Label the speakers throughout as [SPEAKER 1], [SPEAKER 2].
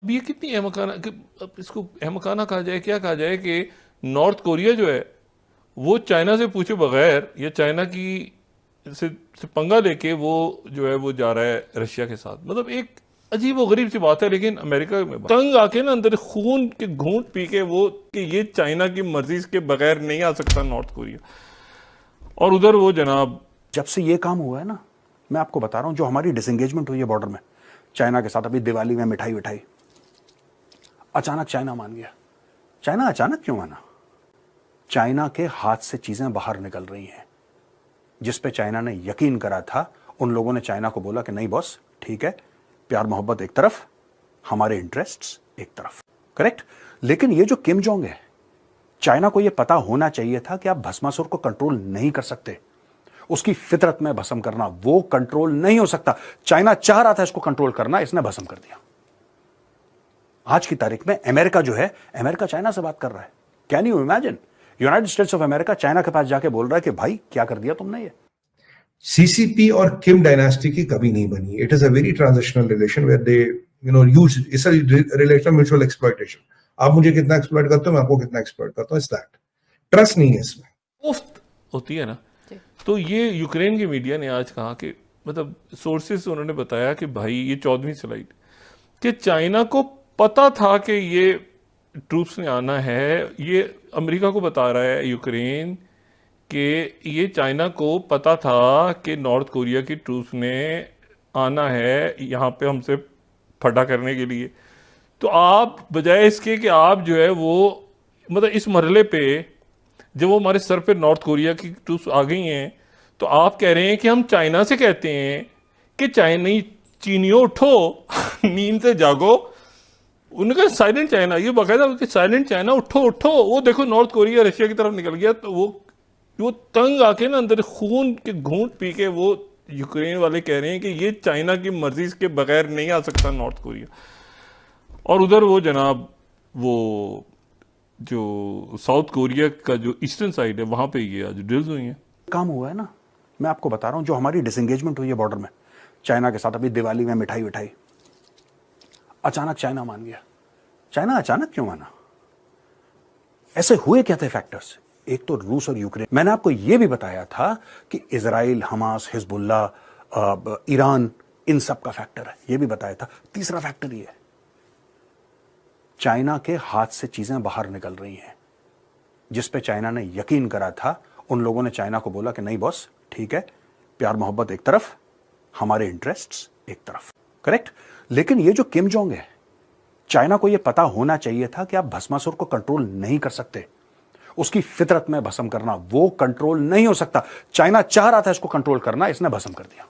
[SPEAKER 1] अब ये कितनी अहमकाना अब इसको अहमकाना कहा जाए, क्या कहा जाए कि नॉर्थ कोरिया जो है वो चाइना से पूछे बगैर या चाइना की से पंगा लेके वो जो है वो जा रहा है रशिया के साथ। मतलब एक अजीब व गरीब सी बात है। लेकिन अमेरिका में तंग आके ना अंदर खून के घूंट पी के वो कि ये चाइना की मर्जी के बगैर नहीं आ सकता नॉर्थ कोरिया, और उधर वो जनाब।
[SPEAKER 2] जब से ये काम हुआ है ना, मैं आपको बता रहा हूं, जो हमारी डिसएंगेजमेंट हुई है बॉर्डर में चाइना के साथ, अभी दिवाली में मिठाई विठाई, अचानक चाइना मान गया। चाइना अचानक क्यों माना? चाइना के हाथ से चीजें बाहर निकल रही हैं। जिस पे चाइना ने यकीन करा था, उन लोगों ने चाइना को बोला कि नहीं बॉस, ठीक है, प्यार मोहब्बत एक तरफ, हमारे इंटरेस्ट्स एक तरफ। करेक्ट। लेकिन ये जो किम जोंग है, चाइना को यह पता होना चाहिए था कि आप भस्मासुर को कंट्रोल नहीं कर सकते। उसकी फितरत में भस्म करना, वो कंट्रोल नहीं हो सकता। चाइना चाह रहा था इसको कंट्रोल करना, इसने भस्म कर दिया। आज की तारीख में अमेरिका जो है, अमेरिका चाइना से बात कर रहा है। Can you imagine? United states of America China के पास जाके बोल रहा है कि भाई क्या कर दिया तुमने ये।
[SPEAKER 3] सीसीपी और किम डायनास्टी की कभी नहीं बनी। It is a very transitional relation where they use, it's a relation mutual exploitation. आप मुझे कितना एक्सप्लॉयट करते हो, मैं आपको कितना एक्सप्लॉयट करता हूं, इज दैट। ट्रस्ट नहीं है इसमें,
[SPEAKER 1] मुफ्त होती है ना। तो ये यूक्रेन की मीडिया ने आज कहा कि मतलब सोर्सेस उन्होंने बताया कि भाई ये 14वीं स्लाइड कि चाइना को पता था कि ये ट्रूप्स ने आना है। ये अमेरिका को बता रहा है यूक्रेन कि ये चाइना को पता था कि नॉर्थ कोरिया की ट्रूप्स ने आना है यहाँ पे हमसे फटा करने के लिए। तो आप बजाय इसके कि आप जो है वो मतलब इस मरहले पे जब वो हमारे सर पे नॉर्थ कोरिया की ट्रूप्स आ गई हैं, तो आप कह रहे हैं कि हम चाइना से कहते हैं कि चाइनी चीनियों उठो नींद से जागो। उनका साइलेंट चाइना, ये बाकायदा उनके साइलेंट चाइना, उठो उठो। वो देखो नॉर्थ कोरिया रशिया की तरफ निकल गया। तो वो तंग आके ना अंदर खून के घूंट पी के वो यूक्रेन वाले कह रहे हैं कि ये चाइना की मर्जी के बगैर नहीं आ सकता नॉर्थ कोरिया। और उधर वो जनाब वो जो साउथ कोरिया का जो ईस्टर्न साइड है वहां पे ये आज ड्रिल्स हुई हैं।
[SPEAKER 2] काम हुआ है ना, मैं आपको बता रहा हूं, जो हमारी डिसएंगेजमेंट हुई है बॉर्डर में चाइना के साथ, अभी दिवाली में मिठाई विठाई, अचानक चाइना मान गया। चाइना अचानक क्यों माना? ऐसे हुए क्या थे फैक्टर्स? एक तो रूस और यूक्रेन। मैंने आपको यह भी बताया था कि इजराइल, हमास, हिजबुल्ला, ईरान, इन सब का फैक्टर है, यह भी बताया था। तीसरा फैक्टर ये है, चाइना के हाथ से चीजें बाहर निकल रही हैं। जिस पे चाइना ने यकीन करा था, उन लोगों ने चाइना को बोला कि नहीं बॉस, ठीक है, प्यार मोहब्बत एक तरफ, हमारे इंटरेस्ट्स एक तरफ। करेक्ट। लेकिन ये जो किम जोंग है, चाइना को यह पता होना चाहिए था कि आप भस्मासुर को कंट्रोल नहीं कर सकते। उसकी फितरत में भस्म करना, वो कंट्रोल नहीं हो सकता। चाइना चाह रहा था इसको कंट्रोल करना, इसने भस्म कर दिया।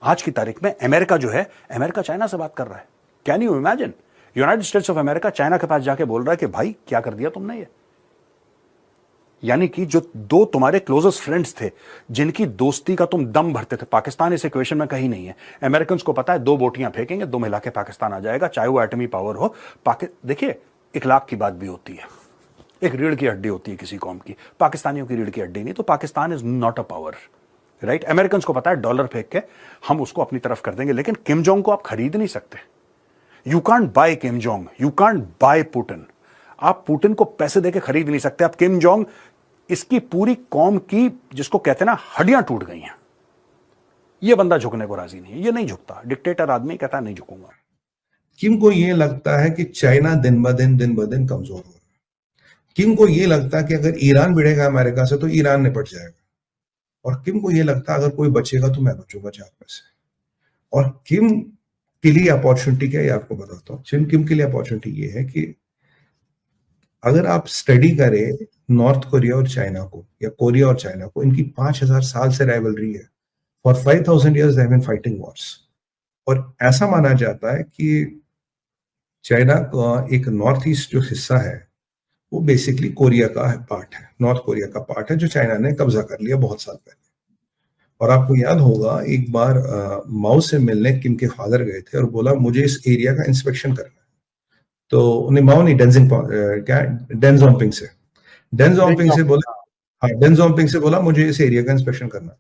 [SPEAKER 2] आज की तारीख में अमेरिका जो है, अमेरिका चाइना से बात कर रहा है। Can you imagine? United states of America China के पास जाके बोल रहा है कि भाई क्या कर दिया तुमने ये। यानी कि जो दो तुम्हारे क्लोजेस्ट फ्रेंड्स थे, जिनकी दोस्ती का तुम दम भरते थे, पाकिस्तान इस इक्वेशन में कहीं नहीं है। अमेरिकन को पता है, दो बोटियां फेंकेंगे, दो मिला के पाकिस्तान आ जाएगा, चाहे वो एटमी पावर हो। देखिए, इखलाक की बात भी होती है, एक रीढ़ की हड्डी होती है किसी कौम की। पाकिस्तानियों की रीढ़ की हड्डी नहीं, तो Pakistan is not a power, right. American को पता है डॉलर फेंक के हम उसको अपनी तरफ कर देंगे, लेकिन किम जोंग को आप खरीद नहीं सकते। You can't buy Kim Jong, you can't buy Putin. आप पुतिन को पैसे देके खरीद नहीं सकते। आप किम जोंग, इसकी पूरी कौम की, जिसको कहते हैं ना, हड्डियां टूट गई हैं। यह बंदा झुकने को राजी नहीं है, ये नहीं झुकता। डिक्टेटर आदमी कहता है नहीं झुकूंगा।
[SPEAKER 3] किम को यह लगता है कि चाइना दिन ब दिन कमजोर हो रहा है। किम को यह लगता है कि अगर ईरान भिड़ेगा अमेरिका से तो ईरान निपट जाएगा। और किम को यह लगता है अगर कोई बचेगा तो मैं बचूंगा चार में से। और किम के लिए अपॉर्चुनिटी क्या है, आपको बताता हूँ। किम के लिए अपॉर्चुनिटी ये है कि अगर आप स्टडी करें नॉर्थ कोरिया और चाइना को, या कोरिया और चाइना को, इनकी 5000 साल से राइवलरी है। For 5000 years they have been fighting wars। और ऐसा माना जाता है कि चाइना का एक नॉर्थ ईस्ट जो हिस्सा है वो बेसिकली कोरिया का पार्ट है, नॉर्थ कोरिया का पार्ट है, जो चाइना ने कब्जा कर लिया बहुत साल पहले। और आपको याद होगा एक बार माओ से मिलने किम के फादर गए थे और बोला मुझे इस एरिया का इंस्पेक्शन करना है। तो उन्हें माओ नहीं, डेन ज़ोंगपिंग से बोला, हाँ, डेन ज़ोंगपिंग से बोला मुझे इस एरिया का इंस्पेक्शन करना।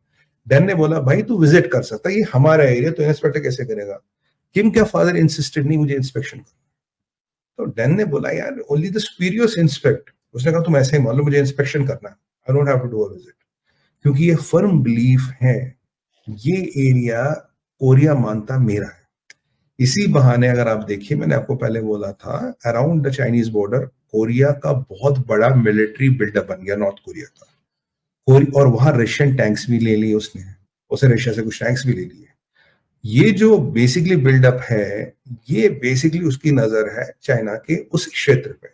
[SPEAKER 3] डेन ने बोला भाई तू विजिट कर सकता है, ये हमारा एरिया, तो इंस्पेक्टर कैसे करेगा। किम का फादर इंसिस्टेड नहीं मुझे इंस्पेक्शन करना, तो डैन ने बोला यार ओनली द सुपीरियर्स इंस्पेक्ट। उसने कहा तुम ऐसे ही मान लो मुझे इंस्पेक्शन करना है, I don't have to do a visit, क्योंकि ये फर्म बिलीफ है ये एरिया कोरिया मानता मेरा है। इसी बहाने अगर आप देखिए, मैंने आपको पहले बोला था around the Chinese border Korea का बहुत बड़ा मिलिट्री बिल्डअप बन गया नॉर्थ कोरिया का, और वहां रशियन टैंक्स भी ले लिए उसने रशिया से कुछ टैंक्स भी ले लिए। ये जो बेसिकली बिल्डअप है ये बेसिकली उसकी नजर है चाइना के उस क्षेत्र पे।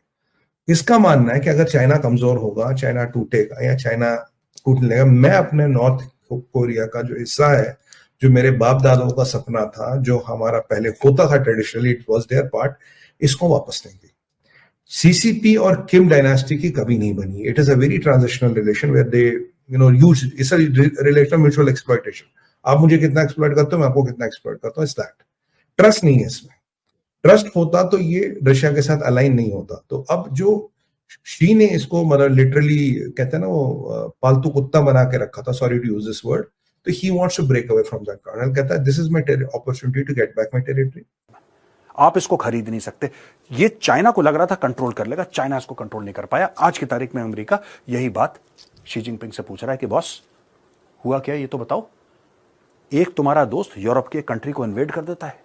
[SPEAKER 3] इसका मानना है कि अगर चाइना कमजोर होगा, चाइना टूटेगा या चाइना टूटने लगेगा, मैं अपने नॉर्थ कोरिया का जो हिस्सा है, जो मेरे बाप दादाओं का सपना था, जो हमारा पहले होता था traditionally, it was there part, इसको वापस लेंगे। सीसीपी और किम डायनास्टी की कभी नहीं बनी। It is a very transitional relation where they use, it's a relation of mutual exploitation. आप मुझे कितना एक्सप्लॉइट करते हो, मैं आपको कितना एक्सप्लॉइट करता हूँ, इट्स दैट। ट्रस्ट नहीं है इसमें। ट्रस्ट होता तो ये रशिया के साथ अलाइन नहीं होता। तो अब जो शी ने इसको मतलब लिटरली कहते हैं ना वो पालतू कुत्ता बना के रखा था, sorry to use this word, तो he wants to break away from that colonel. कहता है this is my opportunity to get back my territory.
[SPEAKER 2] आप इसको खरीद नहीं सकते। ये चाइना को लग रहा था कंट्रोल कर लेगा, चाइना इसको कंट्रोल नहीं कर पाया। आज की तारीख में अमेरिका यही बात शी जिनपिंग से पूछ रहा है कि बॉस हुआ क्या ये तो बताओ। एक तुम्हारा दोस्त यूरोप के कंट्री को इन्वेड कर देता है,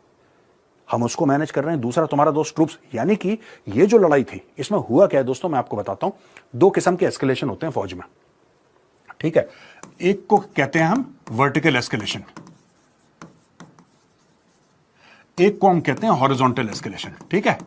[SPEAKER 2] हम उसको मैनेज कर रहे हैं, दूसरा तुम्हारा दोस्त ट्रूप्स, यानी कि ये जो लड़ाई थी इसमें हुआ क्या है दोस्तों, मैं आपको बताता हूं। दो किस्म के एस्केलेशन होते हैं फौज में, ठीक है। एक को कहते हैं हम वर्टिकल एस्केलेशन, एक को हम कहते हैं हॉरिजॉन्टल एस्केलेशन, ठीक है।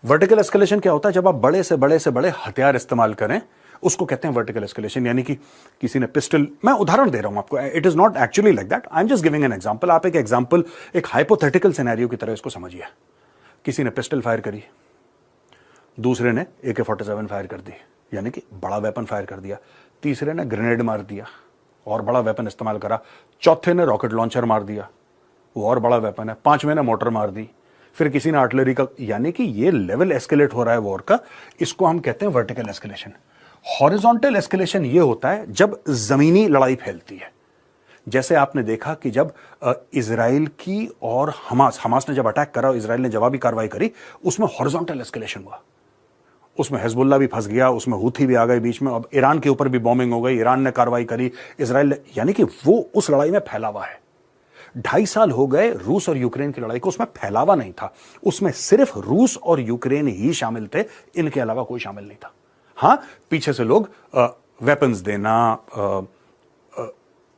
[SPEAKER 2] वर्टिकल एस्केलेशन क्या होता है, जब आप बड़े से बड़े हथियार इस्तेमाल करें उसको कहते हैं वर्टिकल एस्केलेशन। यानी कि किसी ने पिस्टल, मैं उदाहरण दे रहा हूं आपको, it is not actually like that, I am just giving an example. आप एक एग्जांपल, एक हाइपोथेटिकल सिनेरियो की तरह इसको समझिए। किसी ने पिस्टल फायर करी, दूसरे ने AK-47 फायर कर दी, यानी कि बड़ा वेपन फायर कर दिया, तीसरे ने ग्रेनेड मार दिया और बड़ा वेपन इस्तेमाल करा, चौथे ने रॉकेट लॉन्चर मार दिया, वो और बड़ा वेपन है, पांचवें ने मोटर मार दी, फिर किसी ने आर्टिलरी का, यानी कि ये लेवल एस्केलेट हो रहा है वॉर का, इसको हम कहते हैं वर्टिकल एस्केलेशन। हॉरिजॉन्टल एस्केलेशन ये होता है जब जमीनी लड़ाई फैलती है। जैसे आपने देखा कि जब इजराइल की और हमास ने जब अटैक करा, इजराइल ने जवाबी कार्रवाई करी, उसमें हॉरिजॉन्टल एस्केलेशन हुआ, उसमें हिजबुल्लाह भी फंस गया, उसमें हूथी भी आ गए बीच में, अब ईरान के ऊपर भी बॉम्बिंग हो गई, ईरान ने कार्रवाई करी, इजराइल, यानी कि वो उस लड़ाई में फैला हुआ है। 2.5 साल हो गए रूस और यूक्रेन की लड़ाई को, उसमें फैलावा नहीं था, उसमें सिर्फ रूस और यूक्रेन ही शामिल थे, इनके अलावा कोई शामिल नहीं था। हां, पीछे से लोग वेपन्स देना,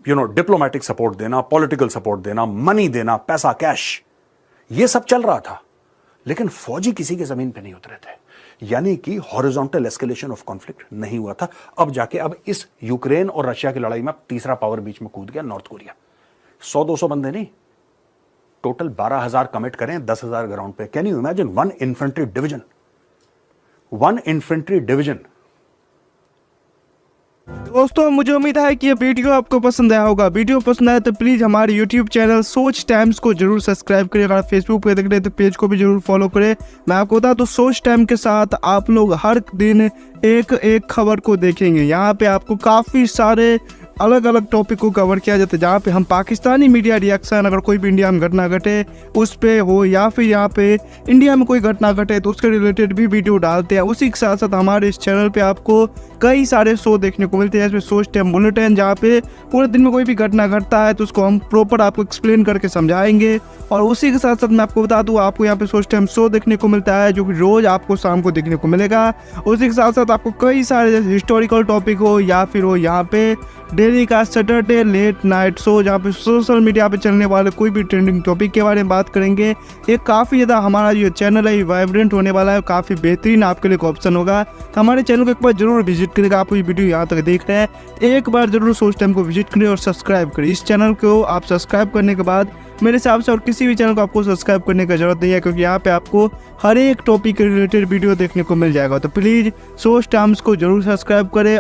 [SPEAKER 2] डिप्लोमेटिक सपोर्ट देना, पॉलिटिकल सपोर्ट देना, मनी देना, पैसा, कैश, ये सब चल रहा था, लेकिन फौजी किसी के जमीन पे नहीं उतरे थे, यानी कि हॉरिजॉन्टल एस्केलेशन ऑफ कॉन्फ्लिक्ट नहीं हुआ था। अब जाके अब इस यूक्रेन और रशिया की लड़ाई में तीसरा पावर बीच में कूद गया, नॉर्थ कोरिया। 100-200 बंदे नहीं, टोटल 12,000 कमिट करें 10,000 ग्राउंड पे। Can you imagine, one infantry division.
[SPEAKER 4] दोस्तों मुझे उम्मीद है कि ये वीडियो आपको पसंद आया होगा। वीडियो पसंद आया तो प्लीज़ हमारे YouTube चैनल सोच टाइम्स को जरूर सब्सक्राइब करें। अगर फेसबुक पे देख रहे हैं तो पेज को भी जरूर फॉलो करें। मैं आपको बता दूं, सोच टाइम के साथ आप लोग हर दिन एक खबर को देखेंगे। यहाँ पे आपको काफ़ी सारे अलग अलग टॉपिक को कवर किया जाता है, जहाँ पे हम पाकिस्तानी मीडिया रिएक्शन, अगर कोई भी इंडिया में घटना घटे उस पे हो, या फिर यहाँ पे इंडिया में कोई घटना घटे तो उसके रिलेटेड भी वीडियो डालते हैं। उसी के साथ साथ हमारे इस चैनल पे आपको कई सारे शो देखने को मिलते हैं, जैसे सोच टाइम बुलेटिन, जहाँ पे पूरे दिन में कोई भी घटना घटता है तो उसको हम प्रॉपर आपको एक्सप्लेन करके समझाएंगे। और उसी के साथ साथ मैं आपको बता दूँ, आपको यहाँ पे सोच टाइम शो देखने को मिलता है जो कि रोज़ आपको शाम को देखने को मिलेगा। उसी के साथ साथ आपको कई सारे जैसे हिस्टोरिकल टॉपिक हो या फिर हो यहाँ पे डेली का सैटरडे लेट नाइट शो, जहाँ पे सोशल मीडिया पे चलने वाले कोई भी ट्रेंडिंग टॉपिक के बारे में बात करेंगे। ये काफ़ी ज़्यादा हमारा जो चैनल है वाइब्रेंट होने वाला है, काफ़ी बेहतरीन आपके लिए एक ऑप्शन होगा। तो हमारे चैनल को एक बार जरूर विजिट करेगा। आप ये वीडियो यहाँ तक देख रहे हैं, एक बार जरूर सोच टाइम को विजिट करें और सब्सक्राइब करें। इस चैनल को आप सब्सक्राइब करने के बाद मेरे हिसाब से और किसी भी चैनल को आपको सब्सक्राइब करने की जरूरत नहीं है, क्योंकि यहाँ पे आपको हर एक टॉपिक के रिलेटेड वीडियो देखने को मिल जाएगा। तो प्लीज़ सोच टाइम्स को जरूर सब्सक्राइब करें।